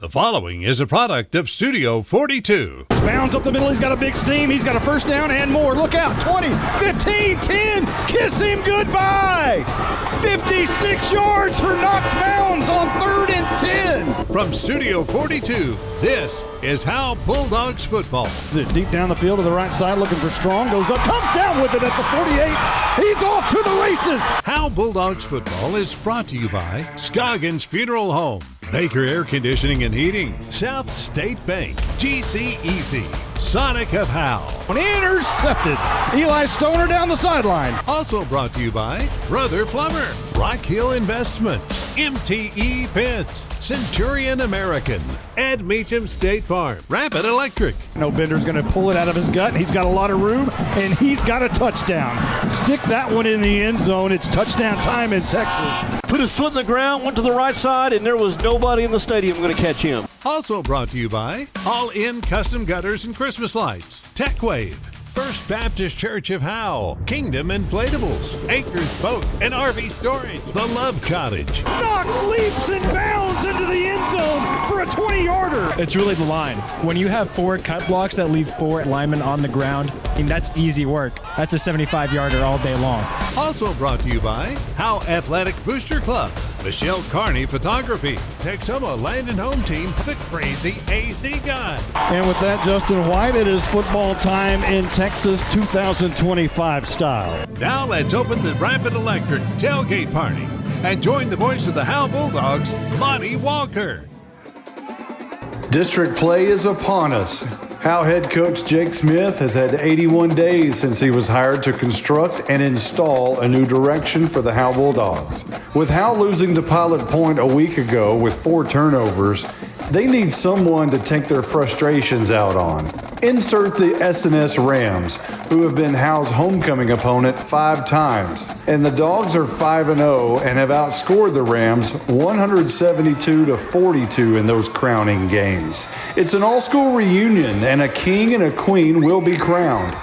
The following is a product of Studio 42. Bounds up the middle. He's got a big seam. He's got a first down and more. Look out. 20, 15, 10. Kiss him goodbye. 56 yards for Knox Mounds on 3rd and 10. From Studio 42, this is Howe Bulldogs football. Deep down the field to the right side, looking for Strong. Goes up, comes down with it at the 48. He's off to the races. Howe Bulldogs football is brought to you by Scoggins Funeral Home, Baker Air Conditioning and Heating, South State Bank, GC Easy, Sonic of Howe. Intercepted. Eli Stoner down the sideline. Also brought to you by Brother Plumber, Rock Hill Investments, MTE Fence, Centurion American, Ed Meacham State Farm, Rapid Electric. No, Bender's going to pull it out of his gut. He's got a lot of room, and he's got a touchdown. Stick that one in the end zone. It's touchdown time in Texas. Put his foot in the ground, went to the right side, and there was nobody in the stadium going to catch him. Also brought to you by All In Custom Gutters and Christmas Lights, TechWave, First Baptist Church of Howe, Kingdom Inflatables, Acres Boat and RV Storage, The Love Cottage. Knox leaps and bounds into the end zone for a 20-yarder. It's really the line. When you have 4 cut blocks that leave 4 linemen on the ground, I mean, that's easy work. That's a 75-yarder all day long. Also brought to you by Howe Athletic Booster Club, Michelle Carney Photography, Texoma Land and Home Team, The Crazy AC Guy. And with that, Justin White, it is football time in Texas 2025 style. Now let's open the Rapid Electric Tailgate Party and join the voice of the Howe Bulldogs, Monty Walker. District play is upon us. Howe head coach Jake Smith has had 81 days since he was hired to construct and install a new direction for the Howe Bulldogs. With Howe losing to Pilot Point a week ago with 4 turnovers, they need someone to take their frustrations out on. Insert the S&S Rams, who have been Howe's homecoming opponent 5 times. And the Dogs are 5-0 and have outscored the Rams 172-42 in those crowning games. It's an all-school reunion, and a king and a queen will be crowned.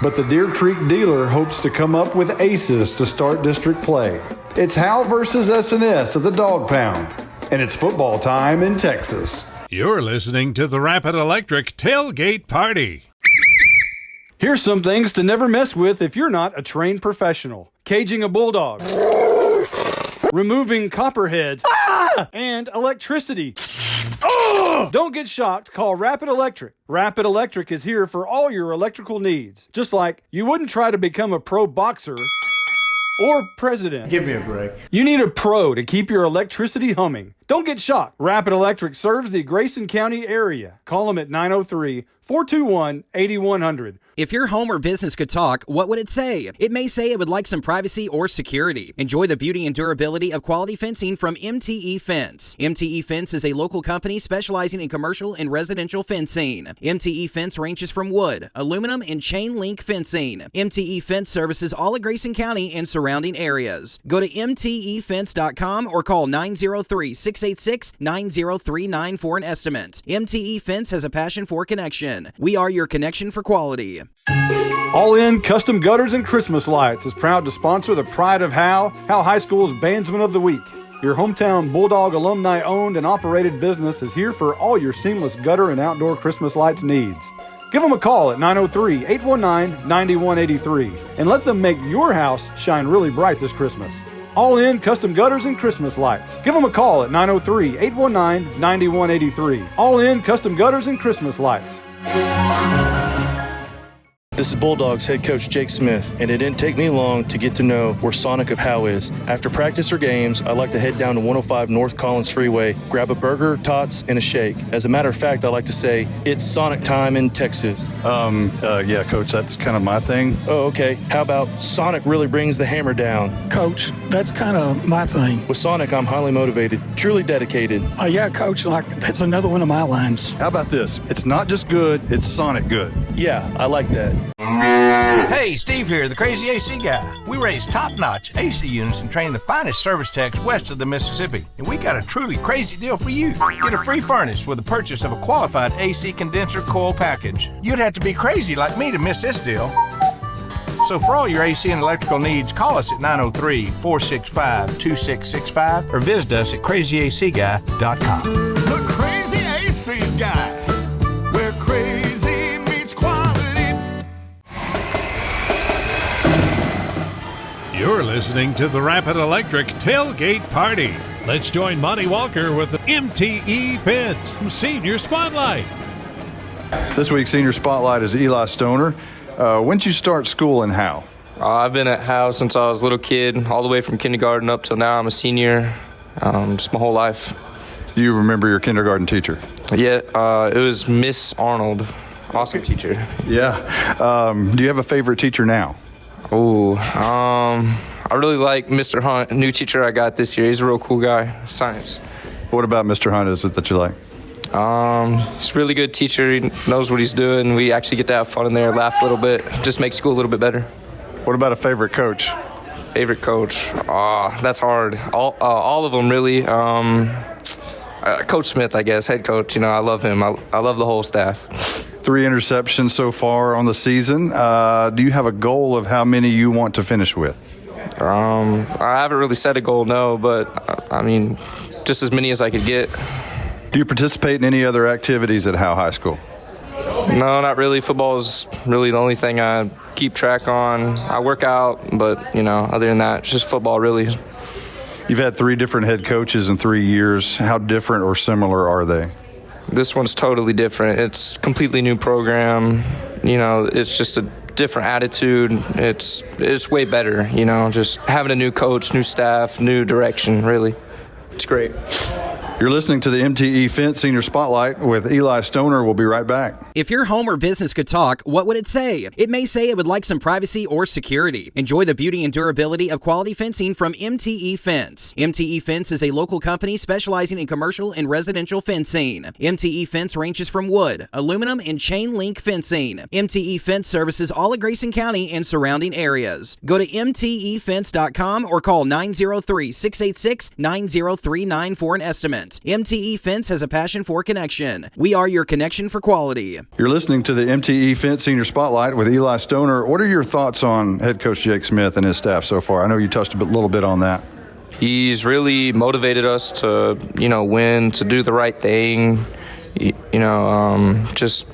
But the Deer Creek dealer hopes to come up with aces to start district play. It's Howe versus S&S at the Dog Pound, and it's football time in Texas. You're listening to the Rapid Electric Tailgate Party. Here's some things to never mess with if you're not a trained professional. Caging a bulldog. Removing copperheads. And electricity. Don't get shocked. Call Rapid Electric. Rapid Electric is here for all your electrical needs. Just like you wouldn't try to become a pro boxer or president. Give me a break. You need a pro to keep your electricity humming. Don't get shocked. Rapid Electric serves the Grayson County area. Call them at 903-421-8100. If your home or business could talk, what would it say? It may say it would like some privacy or security. Enjoy the beauty and durability of quality fencing from MTE Fence. MTE Fence is a local company specializing in commercial and residential fencing. MTE Fence ranges from wood, aluminum, and chain link fencing. MTE Fence services all of Grayson County and surrounding areas. Go to mtefence.com or call 903-686-9039 for an estimate. MTE Fence has a passion for connection. We are your connection for quality. All In Custom Gutters and Christmas Lights is proud to sponsor the Pride of Howe High School's Bandsman of the Week. Your hometown Bulldog alumni owned and operated business is here for all your seamless gutter and outdoor Christmas lights needs. Give them a call at 903-819-9183 and let them make your house shine really bright this Christmas. All In Custom Gutters and Christmas Lights. Give them a call at 903-819-9183. All In Custom Gutters and Christmas Lights. This is Bulldogs head coach Jake Smith, and it didn't take me long to get to know where Sonic of Howe is. After practice or games, I like to head down to 105 North Collins Freeway, grab a burger, tots, and a shake. As a matter of fact, I like to say, it's Sonic time in Texas. Yeah, Coach, that's kind of my thing. Oh, okay. How about Sonic really brings the hammer down? Coach, that's kind of my thing. With Sonic, I'm highly motivated, truly dedicated. Yeah, Coach, that's another one of my lines. How about this? It's not just good, it's Sonic good. Yeah, I like that. Hey, Steve here, the Crazy AC Guy. We raise top-notch AC units and train the finest service techs west of the Mississippi. And we got a truly crazy deal for you. Get a free furnace with the purchase of a qualified AC condenser coil package. You'd have to be crazy like me to miss this deal. So for all your AC and electrical needs, call us at 903-465-2665 or visit us at crazyacguy.com. The Crazy listening to the Rapid Electric Tailgate Party. Let's join Monty Walker with the MTE Fence Senior Spotlight. This week's Senior Spotlight is Eli Stoner. When did you start school in Howe? I've been at Howe since I was a little kid, all the way from kindergarten up till now. I'm a senior, just my whole life. Do you remember your kindergarten teacher? Yeah, it was Miss Arnold. Awesome teacher. Yeah. Do you have a favorite teacher now? I really like Mr. Hunt, new teacher I got this year. He's a real cool guy, science. What about Mr. Hunt is it that you like? He's a really good teacher. He knows what he's doing. We actually get to have fun in there, laugh a little bit, just make school a little bit better. What about a favorite coach? Favorite coach? That's hard. All of them, really. Coach Smith, I guess, head coach. I love him. I love the whole staff. 3 interceptions so far on the season. Do you have a goal of how many you want to finish with? I haven't really set a goal, no, but just as many as I could get. Do you participate in any other activities at Howe High School? No, not really. Football is really the only thing I keep track on. I work out, but, other than that, it's just football, really. You've had 3 different head coaches in 3 years. How different or similar are they? This one's totally different. It's a completely new program. It's just a different attitude. It's way better, just having a new coach, new staff, new direction, really. It's great. You're listening to the MTE Fence Senior Spotlight with Eli Stoner. We'll be right back. If your home or business could talk, what would it say? It may say it would like some privacy or security. Enjoy the beauty and durability of quality fencing from MTE Fence. MTE Fence is a local company specializing in commercial and residential fencing. MTE Fence ranges from wood, aluminum, and chain link fencing. MTE Fence services all of Grayson County and surrounding areas. Go to mtefence.com or call 903-686-9039 for an estimate. MTE Fence has a passion for connection. We are your connection for quality. You're listening to the MTE Fence Senior Spotlight with Eli Stoner. What are your thoughts on head coach Jake Smith and his staff so far? I know you touched a little bit on that. He's really motivated us to, win, to do the right thing, just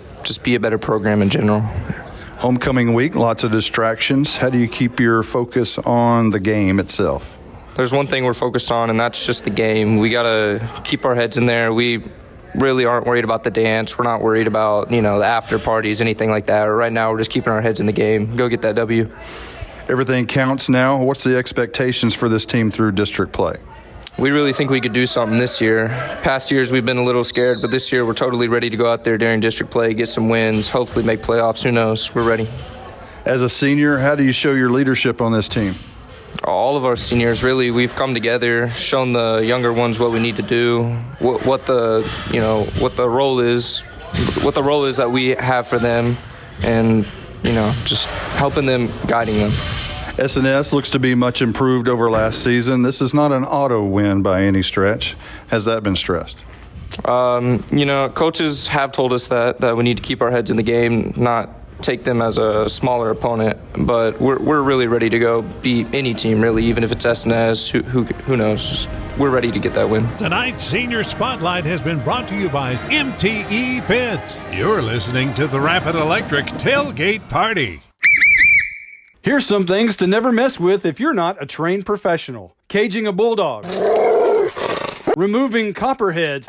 be a better program in general. Homecoming week, lots of distractions. How do you keep your focus on the game itself? There's one thing we're focused on, and that's just the game. We got to keep our heads in there. We really aren't worried about the dance. We're not worried about, the after parties, anything like that. Right now, we're just keeping our heads in the game. Go get that W. Everything counts now. What's the expectations for this team through district play? We really think we could do something this year. Past years, we've been a little scared, but this year, we're totally ready to go out there during district play, get some wins, hopefully make playoffs. Who knows? We're ready. As a senior, how do you show your leadership on this team? All of our seniors, really, we've come together, shown the younger ones what we need to do, what the role is that we have for them, and just helping them, guiding them. SNS looks to be much improved over last season. This is not an auto win by any stretch. Has that been stressed? Coaches have told us that we need to keep our heads in the game, not take them as a smaller opponent, but we're really ready to go beat any team, really, even if it's SNS. Who knows? We're ready to get that win. Tonight's Senior Spotlight has been brought to you by MTE Fence. You're listening to the Rapid Electric Tailgate Party. Here's some things to never mess with if you're not a trained professional. Caging a bulldog. Removing copperheads.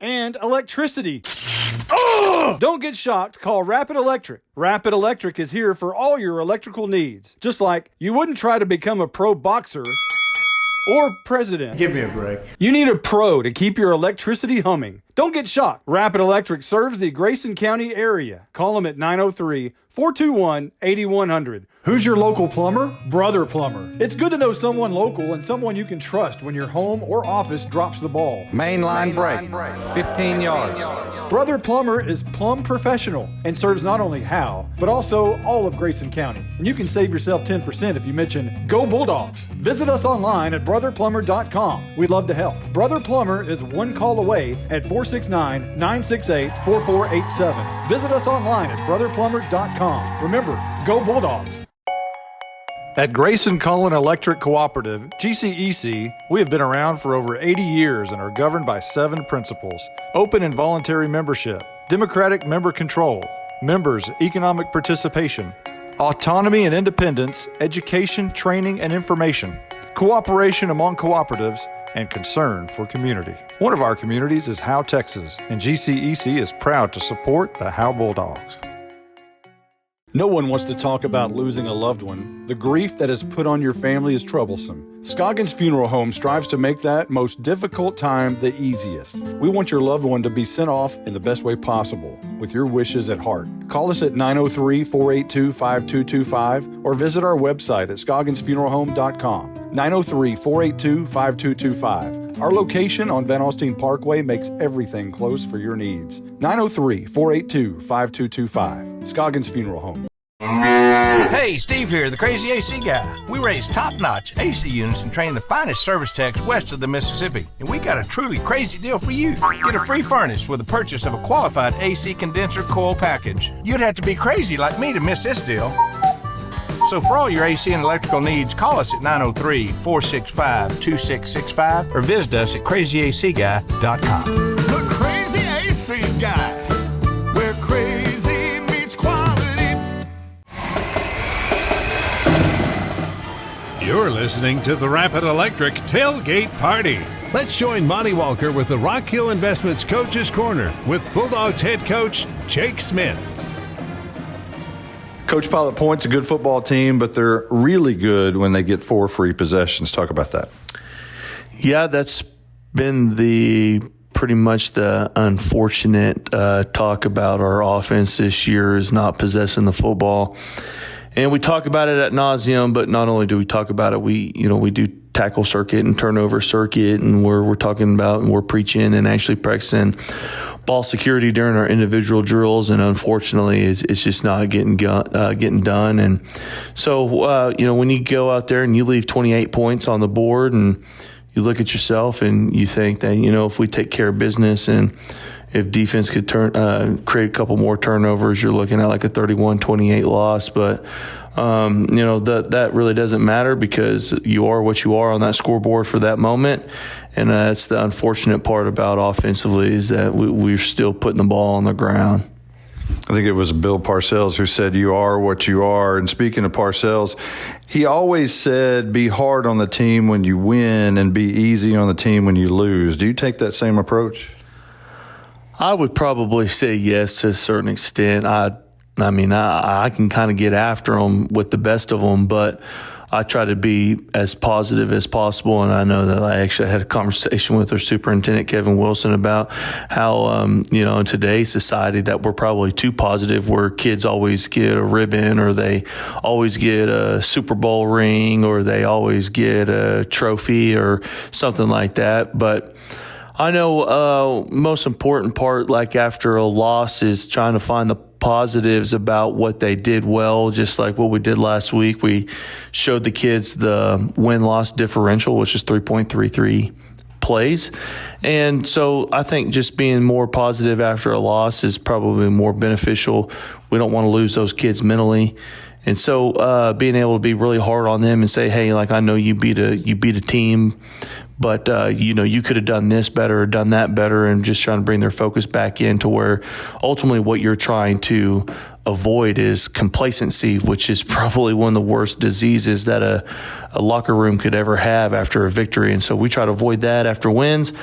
And electricity. Oh! Don't get shocked. Call Rapid Electric. Rapid Electric is here for all your electrical needs. Just like you wouldn't try to become a pro boxer or president. Give me a break. You need a pro to keep your electricity humming. Don't get shocked. Rapid Electric serves the Grayson County area. Call them at 903-421-8100. Who's your local plumber? Brother Plumber. It's good to know someone local and someone you can trust when your home or office drops the ball. Main line break, 15 yards. Brother Plumber is plumb professional and serves not only Howe, but also all of Grayson County. And you can save yourself 10% if you mention Go Bulldogs. Visit us online at brotherplumber.com. We'd love to help. Brother Plumber is one call away at 469-968-4487. Visit us online at brotherplumber.com. Remember, Go Bulldogs. At Grayson Cullen Electric Cooperative, GCEC, we have been around for over 80 years and are governed by 7 principles: open and voluntary membership, democratic member control, members' economic participation, autonomy and independence, education, training, and information, cooperation among cooperatives, and concern for community. One of our communities is Howe, Texas, and GCEC is proud to support the Howe Bulldogs. No one wants to talk about losing a loved one. The grief that is put on your family is troublesome. Scoggins Funeral Home strives to make that most difficult time the easiest. We want your loved one to be sent off in the best way possible, with your wishes at heart. Call us at 903-482-5225 or visit our website at scogginsfuneralhome.com. 903-482-5225. Our location on Van Alstyne Parkway makes everything close for your needs. 903-482-5225. Scoggins Funeral Home. Hey, Steve here, the crazy AC guy. We raise top-notch AC units and train the finest service techs west of the Mississippi. And we got a truly crazy deal for you. Get a free furnace with the purchase of a qualified AC condenser coil package. You'd have to be crazy like me to miss this deal. So for all your AC and electrical needs, call us at 903-465-2665 or visit us at crazyacguy.com. The Crazy AC Guy, where crazy meets quality. You're listening to the Rapid Electric Tailgate Party. Let's join Monty Walker with the Rock Hill Investments Coach's Corner with Bulldogs head coach Jake Smith. Coach, Pilot Point's a good football team, but they're really good when they get 4 free possessions. Talk about that. Yeah, that's been pretty much the unfortunate talk about our offense this year is not possessing the football. And we talk about it ad nauseum, but not only do we talk about it, we do tackle circuit and turnover circuit, and we're talking about and we're preaching and actually practicing ball security during our individual drills, and unfortunately, it's just not getting done. And so, when you go out there and you leave 28 points on the board, and you look at yourself and you think that if we take care of business and if defense could create a couple more turnovers, you're looking at like a 31-28 loss. But that really doesn't matter because you are what you are on that scoreboard for that moment. And that's the unfortunate part about offensively is that we're still putting the ball on the ground. I think it was Bill Parcells who said, you are what you are. And speaking of Parcells, he always said, be hard on the team when you win and be easy on the team when you lose. Do you take that same approach? I would probably say yes to a certain extent. I can kind of get after them with the best of them, but I try to be as positive as possible. And I know that I actually had a conversation with our superintendent, Kevin Wilson, about how, in today's society that we're probably too positive, where kids always get a ribbon or they always get a Super Bowl ring or they always get a trophy or something like that. But I know most important part, like after a loss, is trying to find the positives about what they did well, just like what we did last week. We showed the kids the win-loss differential, which is 3.33 plays. And so I think just being more positive after a loss is probably more beneficial. We don't want to lose those kids mentally. And so being able to be really hard on them and say, hey, like, I know you beat a team, but, you could have done this better or done that better, and just trying to bring their focus back into where ultimately what you're trying to avoid is complacency, which is probably one of the worst diseases that a locker room could ever have after a victory. And so we try to avoid that after wins.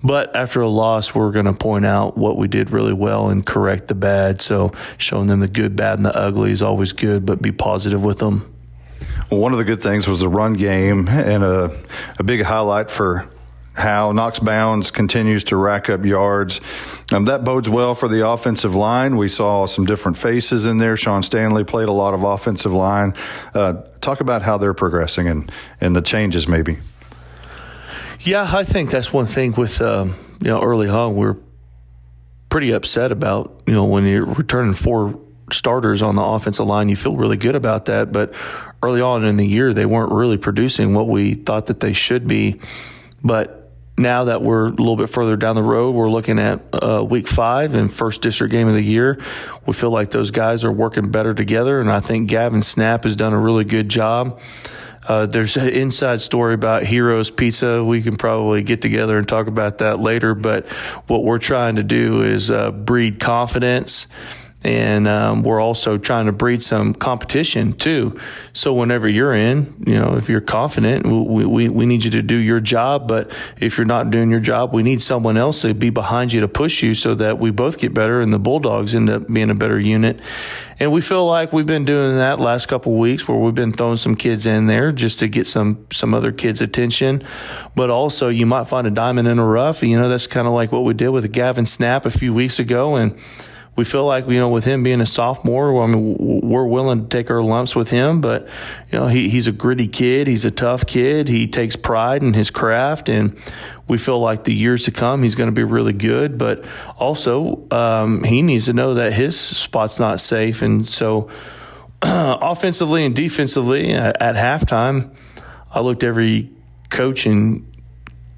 But after a loss, we're going to point out what we did really well and correct the bad. So showing them the good, bad, and the ugly is always good, but be positive with them. Well, one of the good things was the run game, and a big highlight for Howe. Knox Bounds continues to rack up yards. That bodes well for the offensive line. We saw some different faces in there. Sean Stanley played a lot of offensive line. Talk about how they're progressing and the changes maybe. Yeah, I think that's one thing with, early on, we're pretty upset about, when you're returning 4 starters on the offensive line, you feel really good about that. But early on in the year, they weren't really producing what we thought that they should be. But now that we're a little bit further down the road, we're looking at week 5 and first district game of the year. We feel like those guys are working better together. And I think Gavin Snap has done a really good job. There's an inside story about Heroes Pizza. We can probably get together and talk about that later. But what we're trying to do is breed confidence And we're also trying to breed some competition too. So whenever you're in, if you're confident, we need you to do your job. But if you're not doing your job, we need someone else to be behind you to push you so that we both get better and the Bulldogs end up being a better unit. And we feel like we've been doing that last couple of weeks where we've been throwing some kids in there just to get some other kids' attention. But also you might find a diamond in the rough. That's kind of like what we did with Gavin Snap a few weeks ago. And we feel like, with him being a sophomore, we're willing to take our lumps with him, but, he's a gritty kid. He's a tough kid. He takes pride in his craft, and we feel like the years to come, he's going to be really good. But also, he needs to know that his spot's not safe. And so offensively and defensively at halftime, I looked every coach and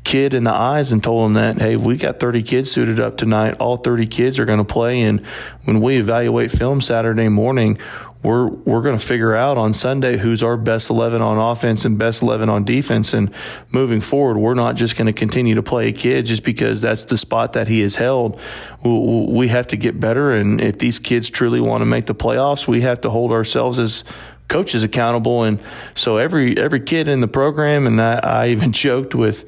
kid in the eyes and told them that, hey, we got 30 kids suited up tonight. All 30 kids are going to play. And when we evaluate film Saturday morning, we're going to figure out on Sunday who's our best 11 on offense and best 11 on defense. And moving forward, we're not just going to continue to play a kid just because that's the spot that he has held. We have to get better. And if these kids truly want to make the playoffs, we have to hold ourselves as coaches accountable. And so every kid in the program, and I even joked with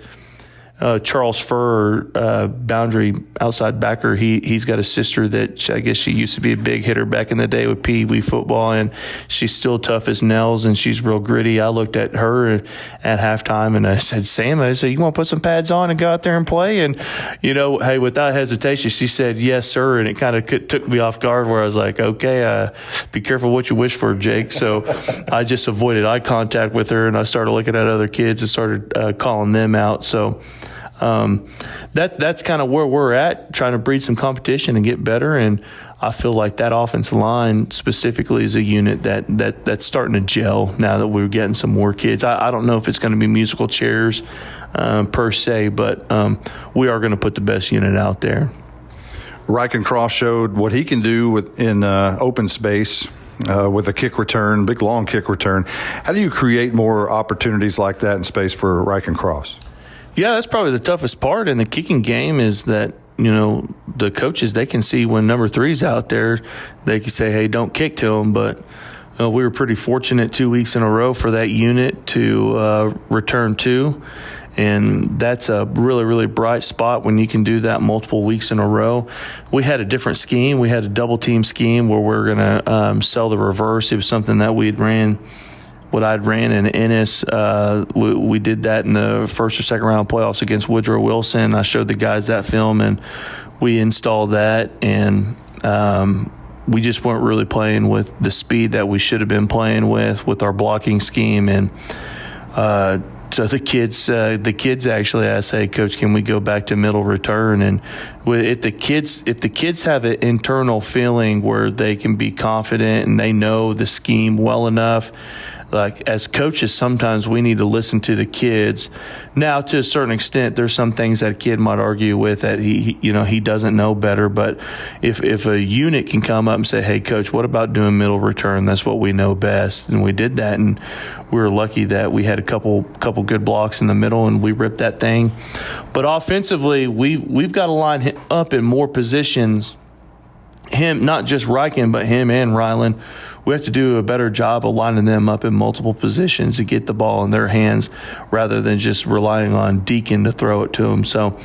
Charles Furr, boundary outside backer, he's got a sister that I guess she used to be a big hitter back in the day with Pee Wee football, and she's still tough as nails and she's real gritty. I looked at her at halftime and I said, Sam, you want to put some pads on and go out there and play? And, hey, without hesitation, she said, yes, sir. And it kind of took me off guard where I was like, okay, be careful what you wish for, Jake. So I just avoided eye contact with her and I started looking at other kids and started calling them out. So that's kind of where we're at, trying to breed some competition and get better. And I feel like that offensive line specifically is a unit that's starting to gel now that we're getting some more kids. I don't know if it's going to be musical chairs per se, but we are going to put the best unit out there. Ryken Cross showed what he can do in open space. With a kick return, big long kick return. How do you create more opportunities like that in space for Ryken Cross? Yeah, that's probably the toughest part in the kicking game is that, the coaches, they can see when number 3's out there, they can say, hey, don't kick to him. But we were pretty fortunate 2 weeks in a row for that unit to return to. And that's a really, really bright spot when you can do that multiple weeks in a row. We had a different scheme. We had a double team scheme where we're going to sell the reverse. It was something that I'd ran in Ennis. We did that in the first or second round playoffs against Woodrow Wilson. I showed the guys that film and we installed that, and we just weren't really playing with the speed that we should have been playing with our blocking scheme. And so the kids actually asked, hey, Coach, can we go back to middle return? And if the kids have an internal feeling where they can be confident and they know the scheme well enough, like as coaches, sometimes we need to listen to the kids. Now, to a certain extent, there's some things that a kid might argue with that he doesn't know better. But if a unit can come up and say, hey, Coach, what about doing middle return? That's what we know best. And we did that, and we were lucky that we had a couple good blocks in the middle, and we ripped that thing. But offensively, we've got to line him up in more positions. Him, not just Ryken, but him and Ryland. We have to do a better job of lining them up in multiple positions to get the ball in their hands rather than just relying on Deacon to throw it to them. So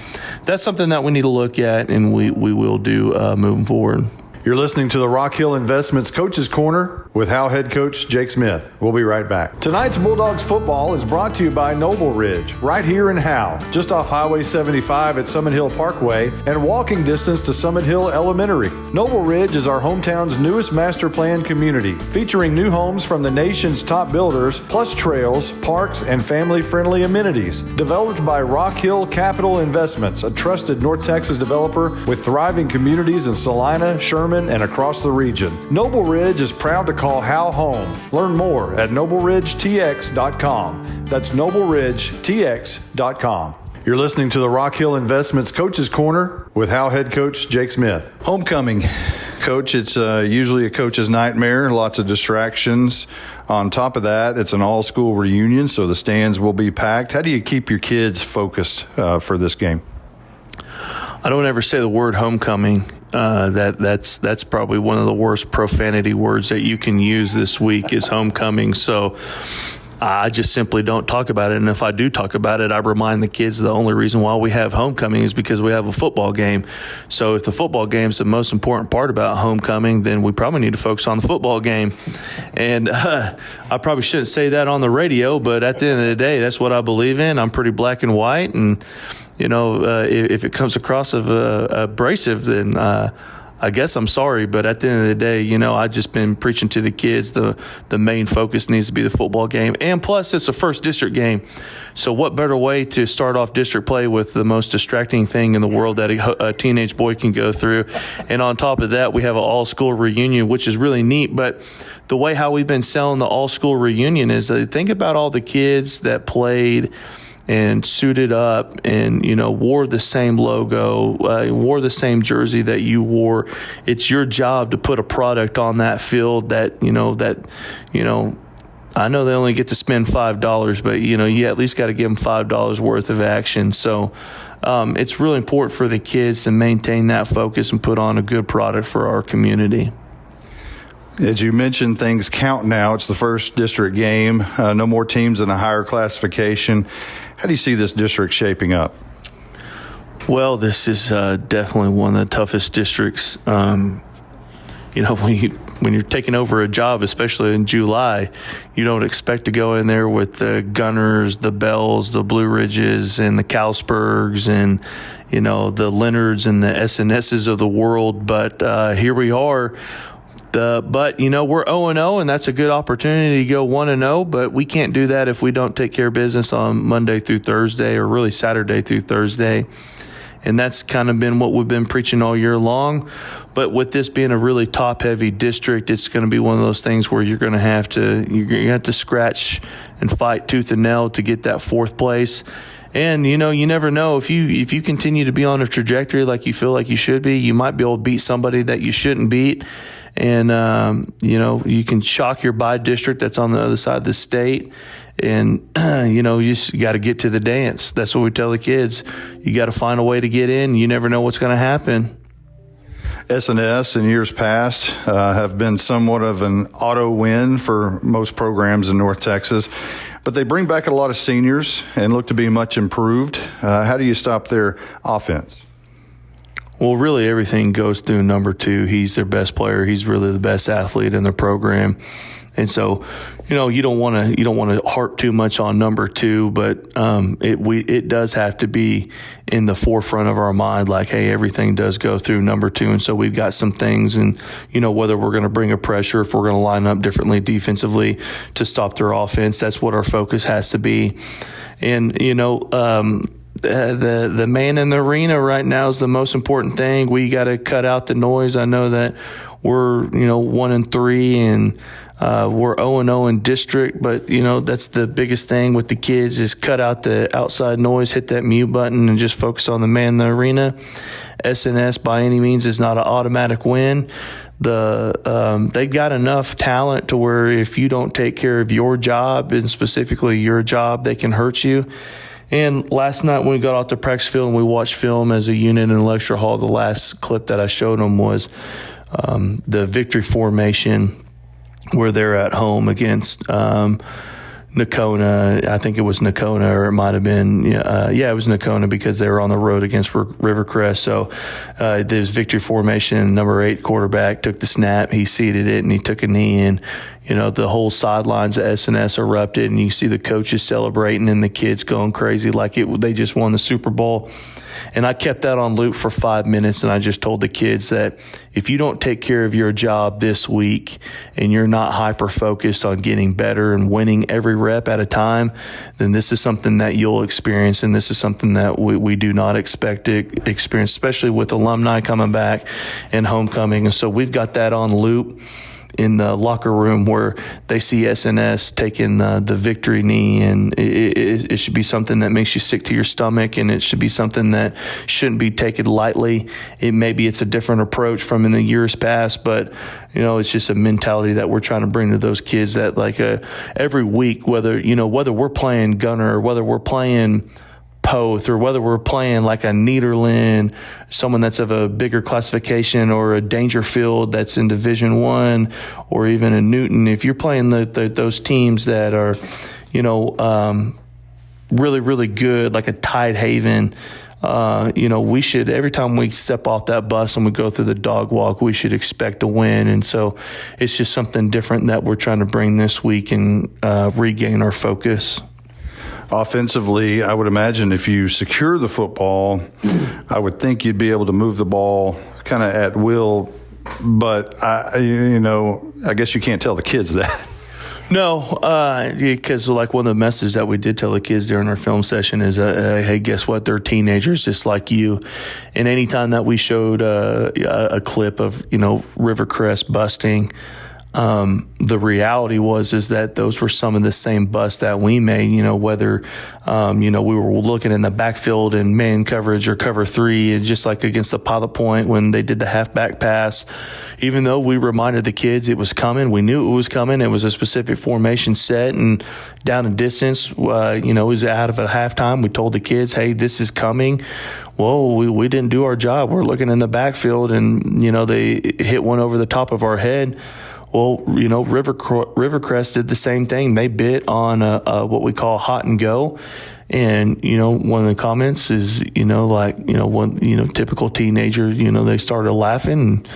that's something that we need to look at, and we will do moving forward. You're listening to the Rock Hill Investments Coaches Corner with Howe head coach Jake Smith. We'll be right back. Tonight's Bulldogs football is brought to you by Noble Ridge, right here in Howe, just off Highway 75 at Summit Hill Parkway and walking distance to Summit Hill Elementary. Noble Ridge is our hometown's newest master plan community, featuring new homes from the nation's top builders, plus trails, parks, and family-friendly amenities. Developed by Rock Hill Capital Investments, a trusted North Texas developer with thriving communities in Salina, Sherman, and across the region. Noble Ridge is proud to call Howe home. Learn more at nobleridgetx.com. That's nobleridgetx.com. You're listening to the Rock Hill Investments Coaches Corner with Howe head coach Jake Smith. Homecoming, Coach, it's usually a coach's nightmare, lots of distractions. On top of that, it's an all-school reunion, so the stands will be packed. How do you keep your kids focused for this game? I don't ever say the word homecoming. That's probably one of the worst profanity words that you can use this week is homecoming. So I just simply don't talk about it. And if I do talk about it, I remind the kids the only reason why we have homecoming is because we have a football game. So if the football game is the most important part about homecoming, then we probably need to focus on the football game. And I probably shouldn't say that on the radio, but at the end of the day, that's what I believe in. I'm pretty black and white. And, if it comes across as abrasive, then I guess I'm sorry, but at the end of the day, I've just been preaching to the kids the main focus needs to be the football game. And plus, it's a first district game. So what better way to start off district play with the most distracting thing in the world that a teenage boy can go through. And on top of that, we have an all-school reunion, which is really neat. But the way how we've been selling the all-school reunion is think about all the kids that played and suited up and, wore the same logo, wore the same jersey that you wore. It's your job to put a product on that field that I know they only get to spend $5, but, you at least got to give them $5 worth of action. So it's really important for the kids to maintain that focus and put on a good product for our community. As you mentioned, things count now. It's the first district game. No more teams in a higher classification. How do you see this district shaping up? Well, this is definitely one of the toughest districts. When you're taking over a job, especially in July, you don't expect to go in there with the Gunners, the Bells, the Blue Ridges, and the Calsburgs, and the Leonards and the SNSs of the world. But here we are. But we're 0-0, and that's a good opportunity to go 1-0, but we can't do that if we don't take care of business on Monday through Thursday, or really Saturday through Thursday. And that's kind of been what we've been preaching all year long. But with this being a really top-heavy district, it's going to be one of those things where you're going to have to scratch and fight tooth and nail to get that fourth place. And, you never know. If you continue to be on a trajectory like you feel like you should be, you might be able to beat somebody that you shouldn't beat. And, you can shock your by district that's on the other side of the state. And, you just got to get to the dance. That's what we tell the kids. You got to find a way to get in. You never know what's going to happen. S&S in years past have been somewhat of an auto win for most programs in North Texas. But they bring back a lot of seniors and look to be much improved. How do you stop their offense? Well, really everything goes through number 2. He's their best player. He's really the best athlete in the program. And so, you don't want to harp too much on number 2, but it does have to be in the forefront of our mind. Like, hey, everything does go through number 2, and so we've got some things, and whether we're going to bring a pressure, if we're going to line up differently defensively to stop their offense, that's what our focus has to be. And the man in the arena right now is the most important thing. We got to cut out the noise. I know that we're 1-3 and we're 0-0 in district, but that's the biggest thing with the kids is cut out the outside noise, hit that mute button, and just focus on the man in the arena. S&S by any means is not an automatic win. They've got enough talent to where if you don't take care of your job, and specifically your job, they can hurt you. And last night when we got off the practice field and we watched film as a unit in the lecture hall, the last clip that I showed them was the victory formation where they're at home against Nocona. I think it was Nocona, or it might have been, it was Nocona, because they were on the road against Rivercrest. So there's victory formation. Number 8 quarterback took the snap. He seated it and he took a knee, and the whole sidelines of S&S erupted, and you see the coaches celebrating and the kids going crazy like they just won the Super Bowl. And I kept that on loop for 5 minutes, and I just told the kids that if you don't take care of your job this week and you're not hyper-focused on getting better and winning every rep at a time, then this is something that you'll experience, and this is something that we do not expect to experience, especially with alumni coming back and homecoming. And so we've got that on loop in the locker room where they see S&S taking the victory knee, and it should be something that makes you sick to your stomach, and it should be something that shouldn't be taken lightly. Maybe it's a different approach from in the years past, but it's just a mentality that we're trying to bring to those kids that every week, whether we're playing Gunner or whether we're playing Poth, or whether we're playing like a Nederland, someone that's of a bigger classification, or a Dangerfield that's in Division I, or even a Newton, if you're playing those teams that are, really, really good, like a Tidehaven, we should, every time we step off that bus and we go through the dog walk, we should expect a win. And so it's just something different that we're trying to bring this week and regain our focus. Offensively, I would imagine if you secure the football, I would think you'd be able to move the ball kind of at will. But, I guess you can't tell the kids that. No, because like one of the messages that we did tell the kids during our film session is, hey, guess what? They're teenagers just like you. And anytime that we showed a clip of, Rivercrest busting, the reality is that those were some of the same busts that we made, whether, we were looking in the backfield in man coverage or cover three, just like against the Pilot Point when they did the halfback pass. Even though we reminded the kids it was coming, we knew it was coming. It was a specific formation set, and down a distance, it was out of a halftime. We told the kids, hey, this is coming. Well, we didn't do our job. We're looking in the backfield, and, they hit one over the top of our head. Well, Rivercrest did the same thing. They bit on what we call hot and go. And, one of the comments is, typical teenager, they started laughing. And,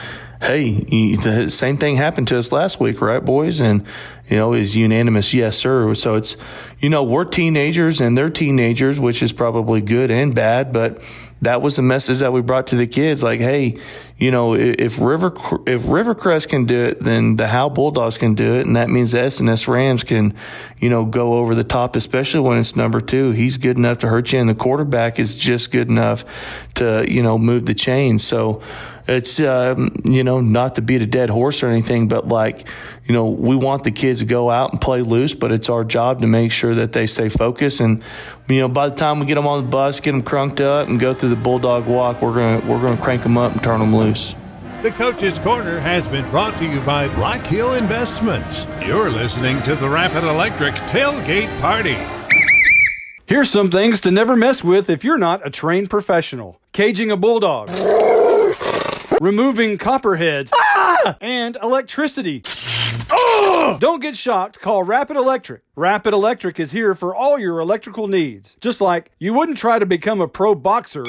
hey, the same thing happened to us last week, right, boys? And, is unanimous, yes, sir. So it's, we're teenagers and they're teenagers, which is probably good and bad. But that was the message that we brought to the kids. Like, hey, if Rivercrest can do it, then the Howe Bulldogs can do it. And that means the S&S Rams can, go over the top, especially when it's number 2. He's good enough to hurt you, and the quarterback is just good enough to, move the chains. So it's, not to beat a dead horse or anything, but we want the kids to go out and play loose, but it's our job to make sure that they stay focused. And, by the time we get them on the bus, get them crunked up and go through the Bulldog walk, we're going to crank them up and turn them loose. The Coach's Corner has been brought to you by Rock Hill Investments. You're listening to the Rapid Electric Tailgate Party. Here's some things to never mess with if you're not a trained professional. Caging a bulldog. Removing copperheads. And electricity. Don't get shocked. Call Rapid Electric. Rapid Electric is here for all your electrical needs. Just like you wouldn't try to become a pro boxer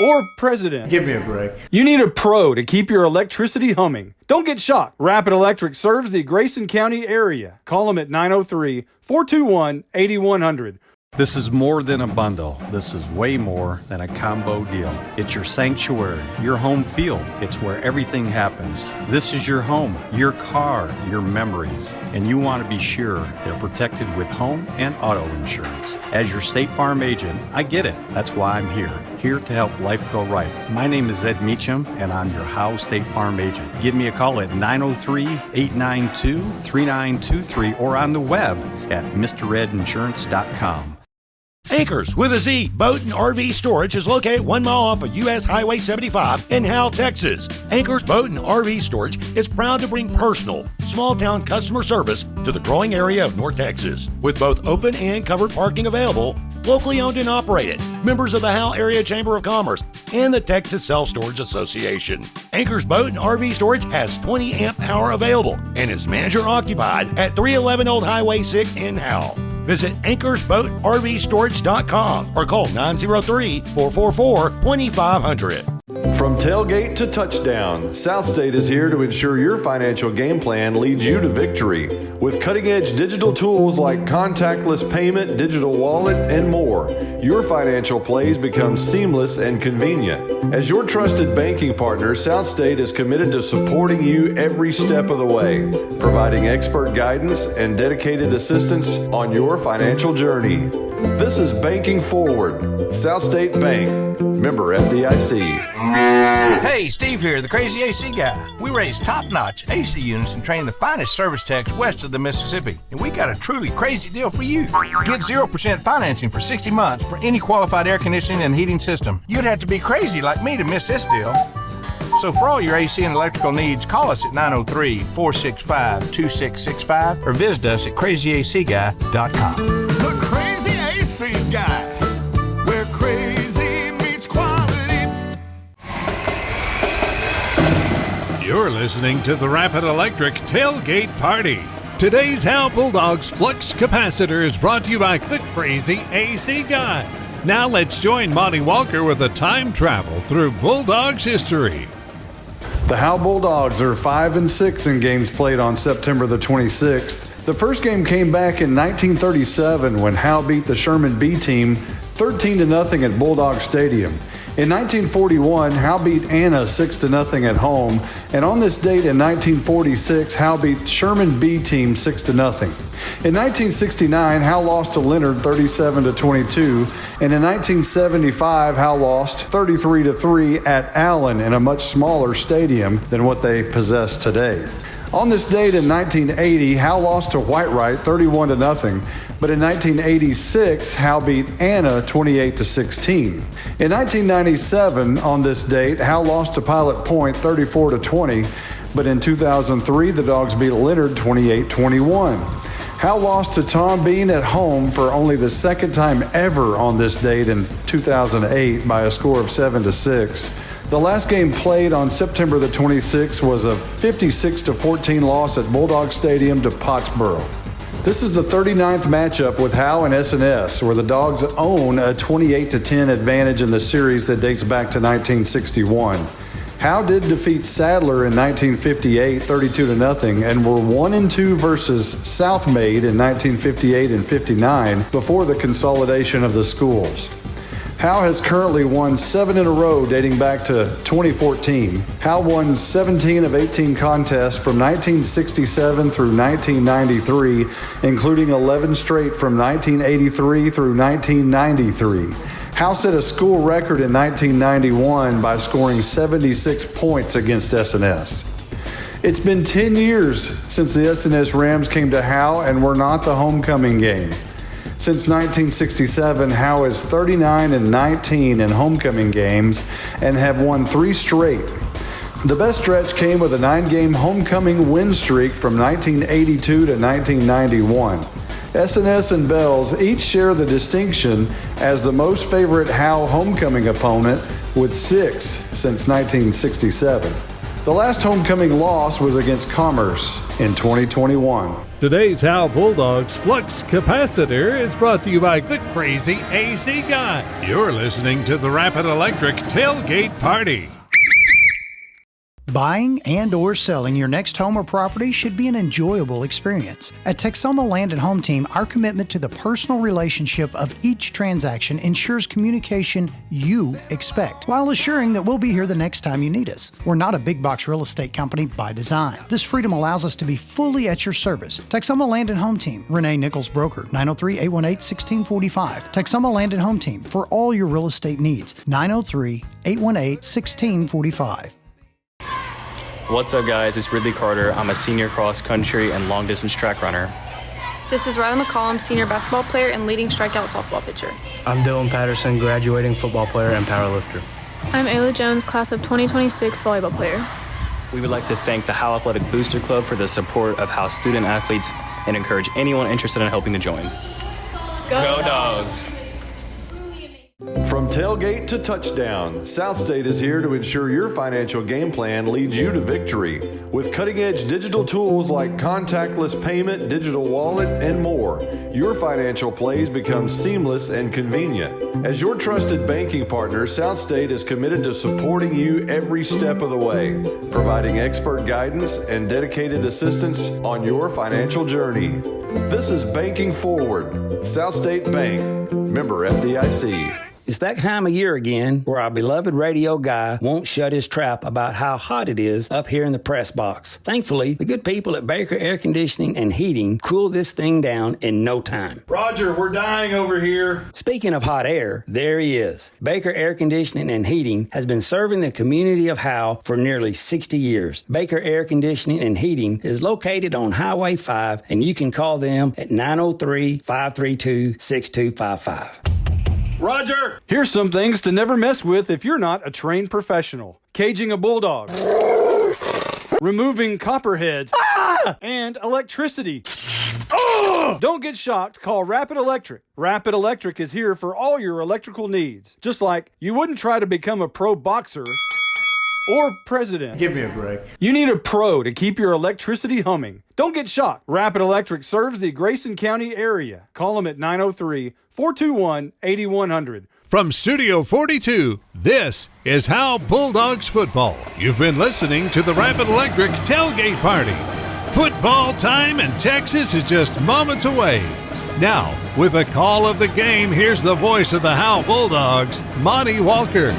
or president. Give me a break. You need a pro to keep your electricity humming. Don't get shocked. Rapid Electric serves the Grayson County area. Call them at 903-421-8100. This is more than a bundle. This is way more than a combo deal. It's your sanctuary, your home field. It's where everything happens. This is your home, your car, your memories. And you want to be sure they're protected with home and auto insurance. As your State Farm agent, I get it. That's why I'm here to help life go right. My name is Ed Meacham, and I'm your Howe State Farm agent. Give me a call at 903-892-3923 or on the web at MrRedInsurance.com. Anchors with a Z Boat and RV Storage is located 1 mile off of U.S. Highway 75 in Howe, Texas. Anchors Boat and RV Storage is proud to bring personal, small-town customer service to the growing area of North Texas. With both open and covered parking available, locally owned and operated, members of the Howe Area Chamber of Commerce and the Texas Self-Storage Association. Anchors Boat and RV Storage has 20 amp power available and is manager-occupied at 311 Old Highway 6 in Howe. Visit anchorsboatrvstorage.com or call 903-444-2500. From tailgate to touchdown, South State is here to ensure your financial game plan leads you to victory. With cutting-edge digital tools like contactless payment, digital wallet, and more, your financial plays become seamless and convenient. As your trusted banking partner, South State is committed to supporting you every step of the way, providing expert guidance and dedicated assistance on your financial journey. This is Banking Forward, South State Bank, member FDIC. Hey, Steve here, the crazy AC guy. We raise top-notch AC units and train the finest service techs west of the Mississippi. And we got a truly crazy deal for you. Get 0% financing for 60 months for any qualified air conditioning and heating system. You'd have to be crazy like me to miss this deal. So for all your AC and electrical needs, call us at 903-465-2665 or visit us at crazyacguy.com. The crazy AC guy. You're listening to the Rapid Electric Tailgate Party. Today's Howe Bulldogs Flux Capacitor is brought to you by the Crazy AC Guy. Now let's join Monty Walker with a time travel through Bulldogs history. The Howe Bulldogs are 5-6 in games played on September the 26th. The first game came back in 1937 when Howe beat the Sherman B team 13-0 at Bulldog Stadium. In 1941, Howe beat Anna 6-0 at home, and on this date in 1946, Howe beat Sherman B team 6-0. In 1969, Howe lost to Leonard 37-22, and in 1975, Howe lost 33-3 at Allen in a much smaller stadium than what they possess today. On this date in 1980, Howe lost to Whitewright 31-0. But in 1986, Howe beat Anna 28-16. In 1997, on this date, Howe lost to Pilot Point 34-20. But in 2003, the Dogs beat Leonard 28-21. Howe lost to Tom Bean at home for only the second time ever on this date in 2008 by a score of 7-6. The last game played on September the 26th was a 56-14 loss at Bulldog Stadium to Pottsboro. This is the 39th matchup with Howe and SNS, where the Dogs own a 28-10 advantage in the series that dates back to 1961. Howe did defeat Sadler in 1958, 32-0, and were 1-2 versus South Maid in 1958 and 59 before the consolidation of the schools. Howe has currently won 7 in a row dating back to 2014. Howe won 17 of 18 contests from 1967 through 1993, including 11 straight from 1983 through 1993. Howe set a school record in 1991 by scoring 76 points against SNS. It's been 10 years since the SNS Rams came to Howe and were not the homecoming game. Since 1967, Howe is 39-19 in homecoming games and have won 3 straight. The best stretch came with a 9-game homecoming win streak from 1982 to 1991. SNS and Bells each share the distinction as the most favorite Howe homecoming opponent with 6 since 1967. The last homecoming loss was against Commerce in 2021. Today's Howe Bulldogs Flux Capacitor is brought to you by the Crazy AC Guy. You're listening to the Rapid Electric Tailgate Party. Buying and or selling your next home or property should be an enjoyable experience. At Texoma Land and Home Team, our commitment to the personal relationship of each transaction ensures communication you expect, while assuring that we'll be here the next time you need us. We're not a big box real estate company by design. This freedom allows us to be fully at your service. Texoma Land and Home Team, Renee Nichols Broker, 903-818-1645. Texoma Land and Home Team, for all your real estate needs, 903-818-1645. What's up, guys? It's Ridley Carter. I'm a senior cross country and long distance track runner. This is Riley McCollum, senior basketball player and leading strikeout softball pitcher. I'm Dylan Patterson, graduating football player and powerlifter. I'm Ayla Jones, class of 2026 volleyball player. We would like to thank the Howe Athletic Booster Club for the support of Howe student athletes and encourage anyone interested in helping to join. Go Dogs! From tailgate to touchdown, South State is here to ensure your financial game plan leads you to victory. With cutting-edge digital tools like contactless payment, digital wallet, and more, your financial plays become seamless and convenient. As your trusted banking partner, South State is committed to supporting you every step of the way, providing expert guidance and dedicated assistance on your financial journey. This is Banking Forward, South State Bank, member FDIC. It's that time of year again where our beloved radio guy won't shut his trap about how hot it is up here in the press box. Thankfully, the good people at Baker Air Conditioning and Heating cool this thing down in no time. Roger, we're dying over here. Speaking of hot air, there he is. Baker Air Conditioning and Heating has been serving the community of Howe for nearly 60 years. Baker Air Conditioning and Heating is located on Highway 5, and you can call them at 903-532-6255. Roger! Here's some things to never mess with if you're not a trained professional. Caging a bulldog. Removing copperheads. And electricity. Don't get shocked. Call Rapid Electric. Rapid Electric is here for all your electrical needs. Just like you wouldn't try to become a pro boxer or president. Give me a break. You need a pro to keep your electricity humming. Don't get shocked. Rapid Electric serves the Grayson County area. Call them at 903-421-8100. From Studio 42, this is Howe Bulldogs football. You've been listening to the Rapid Electric Tailgate Party. Football time in Texas is just moments away. Now, with a call of the game, here's the voice of the Howe Bulldogs, Monty Walker.